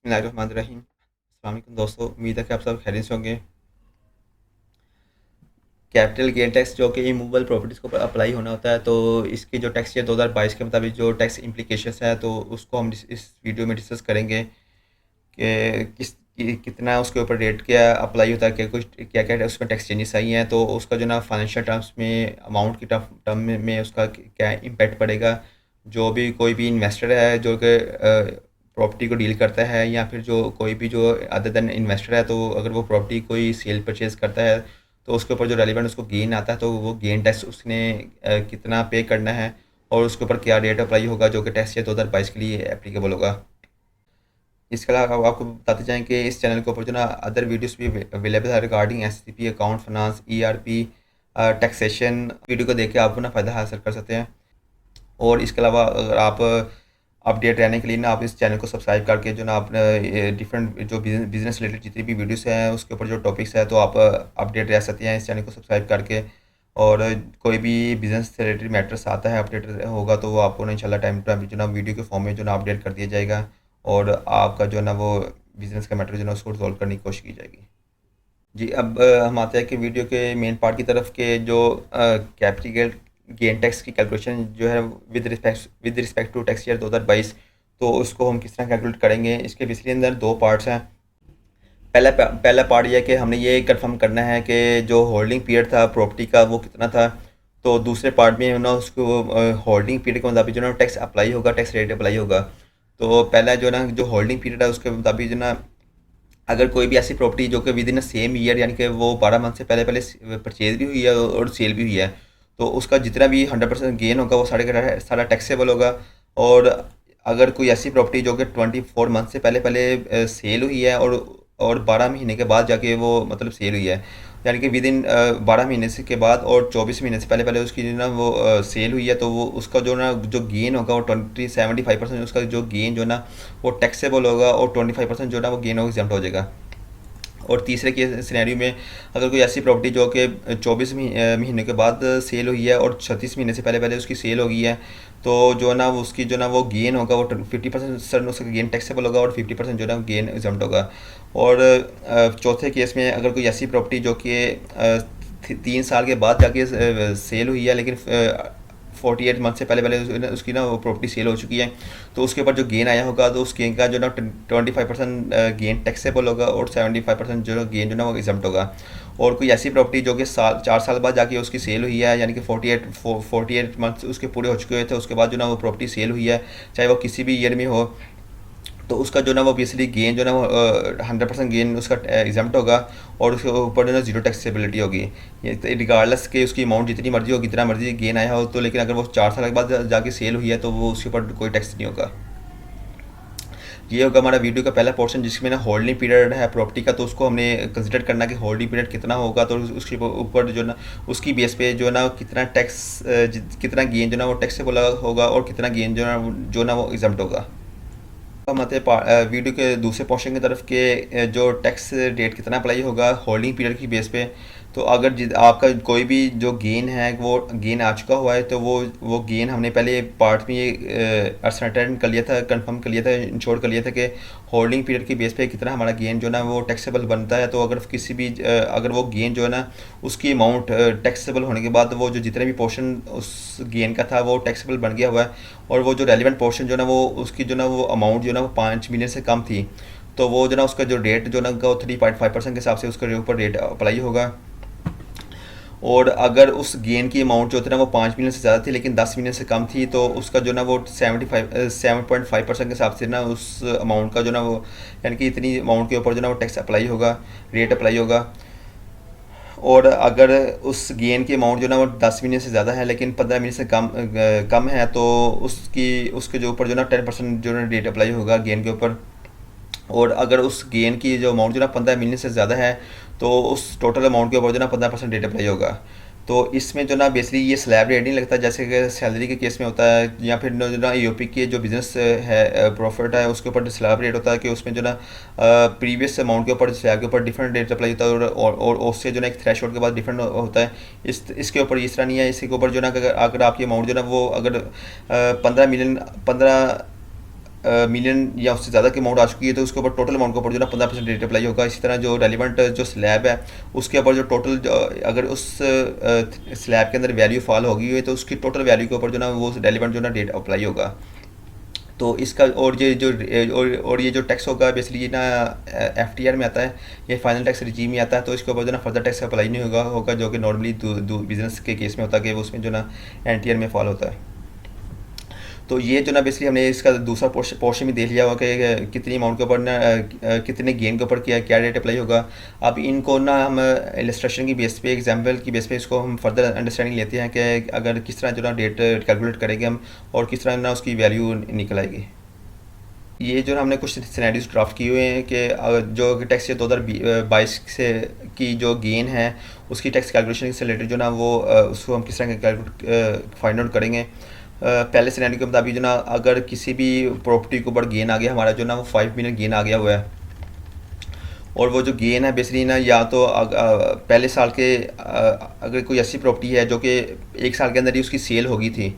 बिस्मिल्लाहिर्रहमानिर्रहीम। अस्सलाम वालेकुम दोस्तों, उम्मीद है कि आप सब खैरियत से होंगे। कैपिटल गेन टैक्स जो कि इमूवेबल प्रॉपर्टीज़ के ऊपर अप्लाई होना होता है, तो इसकी जो टैक्स ईयर 2022 के मुताबिक जो टैक्स इम्प्लीकेशंस है, तो उसको हम इस वीडियो में डिस्कस करेंगे कि कितना उसके ऊपर रेट क्या अप्लाई होता है, क्या कुछ क्या क्या उसमें टैक्स चेंजेस आई हैं, तो उसका जो ना फाइनेंशियल टर्म्स में अमाउंट की टर्म में उसका क्या इम्पैक्ट पड़ेगा। जो भी कोई भी इन्वेस्टर है जो कि प्रॉपर्टी को डील करता है, या फिर जो कोई भी जो अदर देन इन्वेस्टर है, तो अगर वो प्रॉपर्टी कोई सेल परचेज करता है, तो उसके ऊपर जो रेलिवेंट उसको गेन आता है, तो वो गेन टैक्स उसने कितना पे करना है, और उसके ऊपर क्या रेट अप्लाई होगा जो कि टैक्स ईयर 2022 के लिए एप्लीकेबल होगा। इसके अलावा अब आपको बताते जाएं कि इस चैनल के ऊपर जो ना अदर वीडियोस भी अवेलेबल है regarding SCP, account, finance, ERP, taxation. Video को देख के आप अपना फ़ायदा हासिल कर सकते हैं। और इसके अलावा अगर आप अपडेट रहने के लिए ना आप इस चैनल को सब्सक्राइब करके जो ना अपने डिफरेंट जो बिजनेस रिलेटेड जितनी भी वीडियोस हैं उसके ऊपर जो टॉपिक्स है, तो आप अपडेट रह सकते हैं इस चैनल को सब्सक्राइब करके। और कोई भी बिजनेस से रिलेटेड मैटर्स आता है, अपडेट होगा, तो वो आपको ना इंशाल्लाह टाइम टू टाइम जो ना वीडियो के फॉर्म में जो ना अपडेट कर दिया जाएगा, और आपका जो है ना वो बिज़नेस का मैटर जो है ना उसको रिजॉल्व करने की कोशिश की जाएगी। जी, अब हम आते हैं कि वीडियो के मेन पार्ट की तरफ के जो कैपिटल गेन टैक्स की कैलकुलेशन जो है with respect to tax year 2022, तो उसको हम किस तरह कैलकुलेट करेंगे। इसके बेसिकली अंदर दो पार्ट्स हैं। पहला पार्ट ये है कि हमने ये कंफर्म करना है कि जो होल्डिंग पीरियड था प्रॉपर्टी का वो कितना था। तो दूसरे पार्ट में ना उसको होल्डिंग पीरियड के मुताबिक जो ना टैक्स अप्लाई होगा, टैक्स रेट अप्लाई होगा। तो पहला जो ना जो होल्डिंग पीरियड है उसके मुताबिक जो ना अगर कोई भी ऐसी प्रॉपर्टी जो कि विद इन सेम ईयर, यानी कि वो 12 मंथ से पहले पहले परचेज भी हुई है और सेल भी हुई है, तो उसका जितना भी 100% गेन होगा वो सारा टैक्सेबल होगा। और अगर कोई ऐसी प्रॉपर्टी जो कि 24 मंथ से पहले पहले सेल हुई है और 12 महीने के बाद जाके वो मतलब सेल हुई है, यानी कि विद इन 12 महीने से के बाद और 24 महीने से पहले पहले उसकी जो ना वो सेल हुई है, तो वो उसका जो ना जो गेन होगा वो 75% उसका जो गेन जो ना वो टैक्सेबल होगा, और 25% जो ना वो गेन एग्जम्प्ट हो जाएगा। और तीसरे के सिनेरियो में अगर कोई ऐसी प्रॉपर्टी जो कि 24 महीने के बाद सेल हुई है और 36 महीने से पहले पहले उसकी सेल हो गई है, तो जो ना वो उसकी जो ना वो गेन होगा वो 50% उसका गेन टैक्सेबल होगा, और 50% जो ना गेन एग्जम्प्ट होगा। और चौथे केस में अगर कोई ऐसी प्रॉपर्टी जो कि 3 साल के बाद जाके सेल हुई है, लेकिन 48 मंथ से पहले पहले उसकी ना वो प्रॉपर्टी सेल हो चुकी है, तो उसके ऊपर जो गेन आया होगा, तो उस गेन का जो ना 25% गेन टैक्सेबल होगा, और 75% जो गेन जो ना वो एग्जम्प्ट होगा। और कोई ऐसी प्रॉपर्टी जो कि 4 साल बाद जाके उसकी सेल हुई है, यानी कि 48 मंथ उसके पूरे हो चुके थे, उसके बाद जो ना वो प्रॉपर्टी सेल हुई है, चाहे वो किसी भी ईयर में हो, तो उसका जो ना वो बेसिकली गेन जो ना वो 100% गेन उसका एग्जम्प्ट होगा, और उसके ऊपर जो ना जीरो टैक्सेबिलिटी होगी। ये रिगार्डलेस के उसकी अमाउंट जितनी मर्जी हो, कितना मर्जी गेन आया हो, तो लेकिन अगर वो 4 साल के बाद जाके सेल हुई है, तो वो उसके ऊपर कोई टैक्स नहीं होगा। ये होगा हमारा वीडियो का पहला पोर्शन, जिसमें ना होल्डिंग पीरियड है प्रॉपर्टी का, तो उसको हमने कंसिडर करना कि होल्डिंग पीरियड कितना होगा, तो उसके ऊपर जो ना उसकी बेस पे जो ना कितना टैक्स कितना गेन जो ना वो टैक्सेबल होगा, और कितना गेन जो ना वो एग्जम्प्ट होगा। हम आते हैं वीडियो के दूसरे पोर्शन की तरफ के जो टैक्स रेट कितना अप्लाई होगा होल्डिंग पीरियड की बेस पे। तो अगर आपका कोई भी जो गेन है वो गेन आ चुका हुआ है, तो वो गेन हमने पहले पार्ट में ये असर्टेन कर लिया था, कंफर्म कर लिया था, इंश्योर कर लिया था कि होल्डिंग पीरियड की बेस पे कितना हमारा गेन जो ना वो टैक्सेबल बनता है। तो अगर किसी भी अगर वो गेन जो है ना उसकी अमाउंट टैक्सेबल होने के बाद वो जो जितने भी पोर्शन उस गेन का था वो टैक्सेबल बन गया हुआ है, और वो जो रेलिवेंट पोर्शन जो ना वो उसकी जो ना वो अमाउंट जो ना वो 5 मिलियन से कम थी, तो वो जो ना उसका जो रेट जो ना वो 3.5% के हिसाब से उसके ऊपर रेट अप्लाई होगा। और अगर उस गेन की अमाउंट जो थी ना वो 5 मिलियन से ज़्यादा थी लेकिन 10 मिलियन से कम थी, तो उसका जो ना वो 7.5% के हिसाब से ना उस अमाउंट का जो ना वो यानी कि इतनी अमाउंट के ऊपर जो ना वो टैक्स अप्लाई होगा, रेट अप्लाई होगा। और अगर उस गेन की अमाउंट जो ना वो 10 मिलियन से ज़्यादा है लेकिन 15 मिलियन से कम है, तो उसके जो ऊपर जो ना 10% जो ना रेट अप्लाई होगा गेन के ऊपर। और अगर उस गेन की जो अमाउंट जो ना 15 मिलियन से ज़्यादा है, तो उस टोटल अमाउंट के ऊपर जो ना 15% रेट अप्लाई होगा। तो इसमें जो ना बेसिकली ये स्लैब रेट नहीं लगता जैसे कि सैलरी के केस में होता है, या फिर जो ना ईओपी के जो बिज़नेस है प्रॉफिट है उसके ऊपर स्लैब रेट होता है, कि उसमें जो ना प्रीवियस अमाउंट के ऊपर स्लैब के ऊपर डिफरेंट रेट अप्लाई होता है, और उससे जो ना एक थ्रेशोल्ड के बाद डिफरेंट होता है। इसके ऊपर इस तरह नहीं है। इसके ऊपर जो ना अगर आपकी अमाउंट जो ना वो अगर 15 मिलियन 15 मिलियन या उससे ज़्यादा की अमाउंट आ चुकी है तो उसके ऊपर टोटल अमाउंट के ऊपर जो ना 15% रेट अप्लाई होगा। इसी तरह जो रेलिवेंट जो स्लैब है उसके ऊपर जो टोटल अगर उस स्लैब के अंदर वैल्यू फॉल होगी है तो उसकी टोटल वैल्यू के ऊपर जो ना वो रेलिवेंट जो ना रेट अप्लाई होगा। तो इसका और ये जो टैक्स होगा बेसिकली ये ना एफटीआर में आता है, ये फाइनल टैक्स रिजीम में आता है। तो इसके ऊपर जो ना फर्दर टैक्स अप्लाई नहीं होगा जो कि नॉर्मली बिजनेस के केस में होता है कि उसमें जो ना एनटीआर में फॉल होता है। तो ये जो ना बेसिकली हमने इसका दूसरा पोर्शन में देख लिया होगा कि कितनी अमाउंट के ऊपर ना कितने गेन के ऊपर क्या क्या रेट अप्लाई होगा। अब इनको ना हम इलस्ट्रेशन की बेस पे एग्जांपल की बेस पे इसको हम फर्दर अंडरस्टैंडिंग लेते हैं कि अगर किस तरह जो ना रेट कैलकुलेट करेंगे हम और किस तरह ना उसकी वैल्यू निकल आएगी। ये जो ना हमने कुछ सिनेरियोज ड्राफ्ट किए हुए हैं कि जो टैक्स 2022 से की जो गेन है उसकी टैक्स कैलकुलेशन से रिलेटेड जो ना वो उसको हम किस तरह कैलकुलेट फाइंड आउट करेंगे। पहले सिनेरियो के मुताबिक जो ना अगर किसी भी प्रॉपर्टी के ऊपर गेन आ गया हमारा जो ना वो 5 मिलियन गेन आ गया हुआ है और वो जो गेन है बेसिकली ना या तो पहले साल के अगर कोई ऐसी प्रॉपर्टी है जो कि एक साल के अंदर ही उसकी सेल होगी थी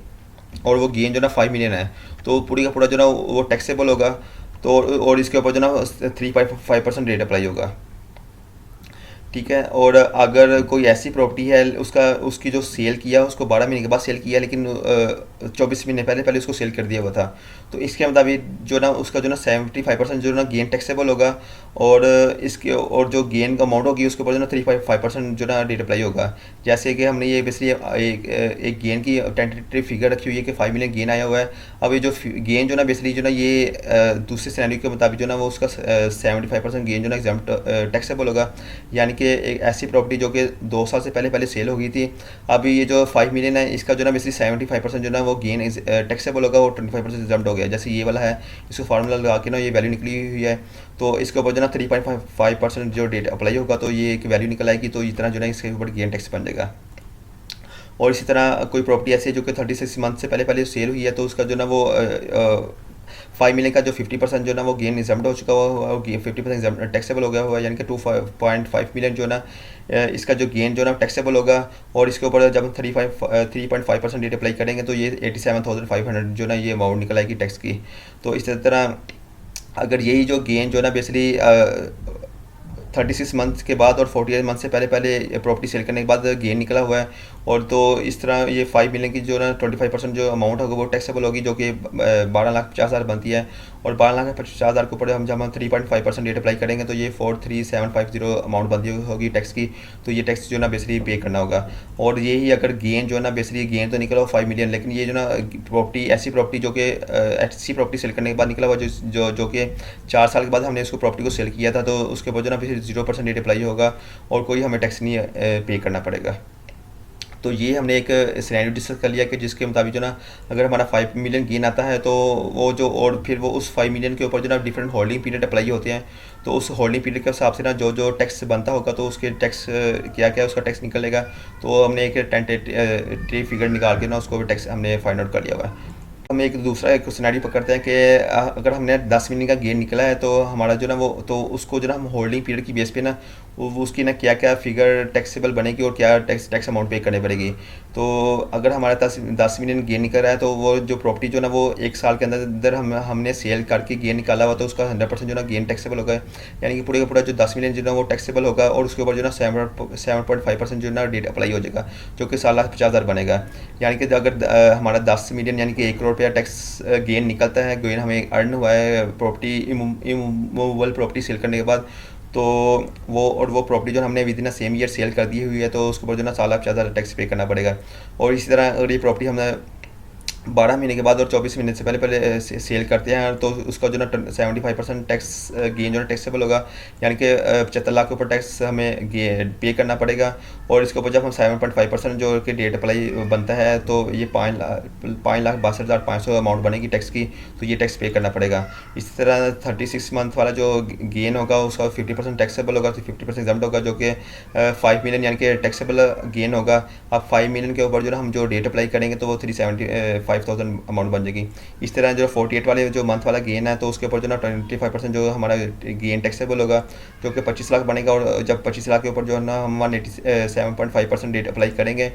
और वो गेन जो ना 5 मिलियन है तो पूरी का पूरा जो ना वो टैक्सेबल होगा। तो और इसके ऊपर जो ना 3.5% रेट अप्लाई होगा। ठीक है। और अगर कोई ऐसी प्रॉपर्टी है उसका उसकी जो सेल किया उसको 12 महीने के बाद सेल किया लेकिन 24 महीने पहले पहले उसको सेल कर दिया हुआ था तो इसके मुताबिक जो ना उसका जो ना 75% जो ना गेन टैक्सेबल होगा। और इसके और जो गेन का अमाउंट होगी उसके ऊपर जो ना 3.5% जो ना रेट अप्लाई होगा। जैसे कि हमने ये बेसिकली एक गेन की टेंटेटिव फिगर रखी हुई है कि 5 मिलियन गेन आया हुआ है। अब ये जो गेन जो ना बेसिकली जो ना ये दूसरे सिनेरियो के मुताबिक जो ना वो उसका 75% गेन जो ना एग्जाम्प्ट टैक्सेबल होगा। यानी कि एक ऐसी प्रॉपर्टी जो कि 2 साल से पहले पहले सेल हो गई थी। अभी ये जो 5 मिलियन है इसका जो ना बेसिकली 75% जो ना वो गेन टैक्सेबल होगा और 25% एग्जाम्प्ट हो गया। जैसे ये वाला है इसको फार्मूला लगा के ना ये वैल्यू निकली हुई है तो इसके ऊपर जो ना 3.5% जो डेट अप्लाई होगा तो ये एक वैल्यू निकल आएगी। तो इतना जो ना इसके ऊपर गेन टैक्स बन जाएगा। और इसी तरह कोई प्रॉपर्टी ऐसी है जो कि 36 मंथ से पहले पहले सेल हुई है तो उसका जो ना वो 5 मिलियन का जो 50% जो ना वो गेन एग्जाम्प्ट हो चुका हुआ है और 50% टैक्सेबल हो गया हुआ है। यानी कि 2.5 मिलियन जो ना इसका जो गेन जो ना टैक्सेबल होगा। और इसके ऊपर जब हम 3.5% रेट अप्लाई करेंगे तो ये 87,500 जो ना ये अमाउंट निकल आएगी टैक्स की। तो इस तरह अगर यही जो गेन जो ना बेसिकली 36 मंथ के बाद और 48 मंथ से पहले पहले प्रॉपर्टी सेल करने के बाद गेन निकला हुआ है और तो इस तरह ये 5 मिलियन की जो ना 25% जो अमाउंट होगा वो टैक्सेबल होगी जो कि 12,50,000 बनती है। और 12,50,000 के ऊपर हम जब हम 3.5% रेट अप्लाई करेंगे तो ये 43750 अमाउंट बनती होगी टैक्स की। तो ये टैक्स जो ना बेसिकली पे करना होगा। और यही अगर गेन जो है ना बेसिकली गेन तो निकला हो 5 मिलियन लेकिन ये जो ना प्रॉपर्टी ऐसी प्रॉपर्टी जो कि ऐसी प्रॉपर्टी सेल करने के बाद निकला हुआ जो कि 4 साल के बाद हमने उसको प्रॉपर्टी को सेल किया था तो उसके ऊपर जो ना फिर 0% रेट अप्लाई होगा और कोई हमें टैक्स नहीं पे करना पड़ेगा। तो ये हमने एक सिनेरियो डिस्कस कर लिया कि जिसके मुताबिक जो ना अगर हमारा 5 मिलियन गेन आता है तो वो जो और फिर वो उस 5 मिलियन के ऊपर जो ना डिफरेंट होल्डिंग पीरियड अप्लाई होते हैं। तो उस होल्डिंग पीरियड के हिसाब से ना जो जो टैक्स बनता होगा तो उसके टैक्स क्या क्या उसका टैक्स निकलेगा। तो हमने एक टेंटेटिव फिगर निकाल के ना उसको भी टैक्स हमने फाइंड आउट कर लिया हुआ है। हम एक दूसरा एक सिनेरियो पकड़ते हैं कि अगर हमने 10 मिलियन का गेन निकला है तो हमारा जो ना वो तो उसको जो ना हम होल्डिंग पीरियड की बेस पे ना वो उसकी ना क्या क्या फिगर टैक्सेबल बनेगी और क्या टैक्स अमाउंट पे करनी पड़ेगी। तो अगर हमारा 10 मिलियन गेन निकल रहा है तो वो जो प्रॉपर्टी जो ना वो एक साल के अंदर अंदर हमने सेल करके गेन निकाला हुआ तो उसका 100% जो ना गेन टैक्सेबल होगा। यानी कि पूरे का पूरा जो 10 मिलियन जो ना वो टैक्सेबल होगा और उसके ऊपर जो ना 7.5% जो ना डेट अप्लाई हो जाएगा जो कि 7,50,000 बनेगा। यानी कि अगर हमारा 10 मिलियन यानी कि 1 करोड़ रुपया टैक्स गेन निकलता है गेन हमें अर्न हुआ है प्रॉपर्टी इमूवेबल प्रॉपर्टी सेल करने के बाद। तो वो प्रॉपर्टी जो हमने with in same year cell कर दी हुई है तो उसके ऊपर जो ना 7,50,000 टैक्स पे करना पड़ेगा। और इसी तरह अगर ये प्रॉपर्टी हमने 12 महीने के बाद और 24 महीने से पहले पहले सेल करते हैं तो उसका जो ना 75% टैक्स गेन जो ना टैक्सेबल होगा। यानी कि 75 लाख के ऊपर टैक्स हमें पे करना पड़ेगा। और इसके ऊपर जब हम 7.5% जो कि डेट अप्लाई बनता है तो ये 5,62,500 अमाउंट बनेगी टैक्स की। तो ये टैक्स पे करना पड़ेगा। इसी तरह 36 मंथ वाला जो गेन होगा उसका 50% टैक्सेबल होगा तो 50% एग्जाम्प्ट होगा जो कि 5 मिलियन यानी कि टैक्सेबल गेन होगा। अब 5 मिलियन के ऊपर जो ना हम जो डेट अप्लाई करेंगे तो वो 375,000 अमाउंट बन जाएगी। इस तरह जो 48 वाले जो मंथ वाला गेन है तो उसके ऊपर जो ना 25% जो हमारा गेन टैक्सेबल होगा जो कि 25 लाख बनेगा। और जब 25 लाख के ऊपर जो है ना हम 187.5% डेट अप्लाई करेंगे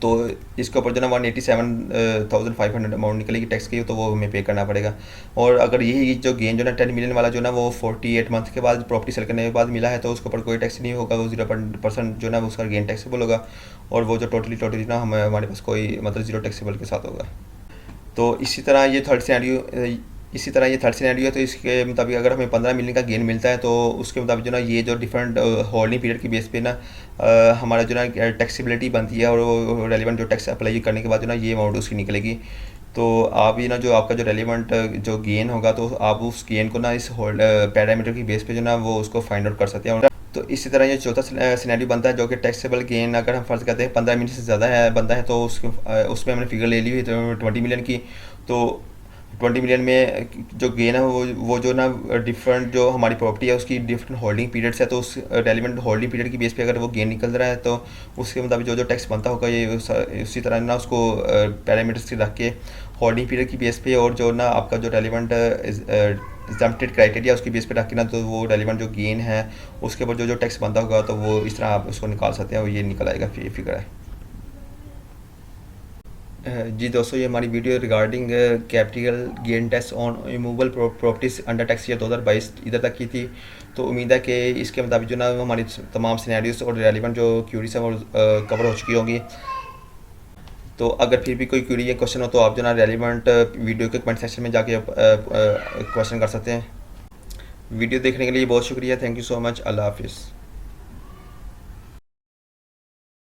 तो इसके ऊपर जो ना 187,500 अमाउंट निकलेगी टैक्स की, तो वो हमें पे करना पड़ेगा। और अगर यही जो गेन जो ना 10 मिलियन वाला जो ना वो 48 मंथ के बाद प्रॉपर्टी सेल करने के बाद मिला है, तो उसके ऊपर कोई टैक्स नहीं होगा, वो 0% जो ना उसका गेन टैक्सेबल होगा। और वो जो टोटली ना हमारे पास कोई मतलब ज़ीरो टैक्सेबल के साथ होगा। तो इसी तरह ये थर्ड सिनेरियो है। तो इसके मुताबिक अगर हमें 15 मिलियन का गेन मिलता है, तो उसके मुताबिक जो ना ये जो डिफरेंट होल्डिंग पीरियड की बेस पे ना हमारा जो ना टैक्सेबिलिटी बनती है, और वो रेलिवेंट जो टैक्स अप्लाई करने के बाद जो ना ये अमाउंट उसकी निकलेगी। तो आप ये ना जो आपका जो रेलिवेंट जो गेन होगा, तो आप उस गेन को ना इस होल्ड पैरामीटर की बेस पे जो ना वो उसको फाइंड आउट कर सकते हैं। तो इसी तरह ये चौथा सिनेरियो बनता है, जो कि टैक्सेबल गेन अगर हम फर्ज करते हैं 15 मिलियन से ज़्यादा है बनता है, तो उसमें हमने फिगर ले ली हुई तो 20 मिलियन की। तो 20 मिलियन में जो गेन है वो जो ना डिफरेंट जो हमारी प्रॉपर्टी है उसकी डिफरेंट होल्डिंग पीरियड्स है, तो उस रेलिवेंट होल्डिंग पीरियड की बेस पे अगर वो गेन निकल रहा है, तो उसके मुताबिक जो जो टैक्स बनता होगा, ये उसी तरह ना उसको पैरामीटर्स रख के होल्डिंग पीरियड की बेस पे, और जो ना आपका जो रेलिवेंट एग्जम्प्टेड क्राइटेरिया उसकी बेस पे रख के ना, तो वो रेलिवेंट जो गेन है उसके ऊपर जो जो टैक्स बनता होगा, तो वो इस तरह आप उसको निकाल सकते हैं, और ये निकल आएगा फिगर है। जी दोस्तों, ये हमारी video regarding capital gain tax on immovable properties under tax year 2022 इधर तक की थी। तो उम्मीद है कि इसके मुताबिक जो ना हमारी तमाम सिनेरियोस और रेलिवेंट जो क्यूरीज हैं वो कवर हो चुकी होंगी। तो अगर फिर भी कोई क्यूरी या क्वेश्चन हो, तो आप जो ना रेलिवेंट वीडियो के कमेंट सेक्शन में जाके क्वेश्चन कर सकते हैं। वीडियो देखने के लिए बहुत शुक्रिया। Thank you so much. अल्लाह हाफिज़।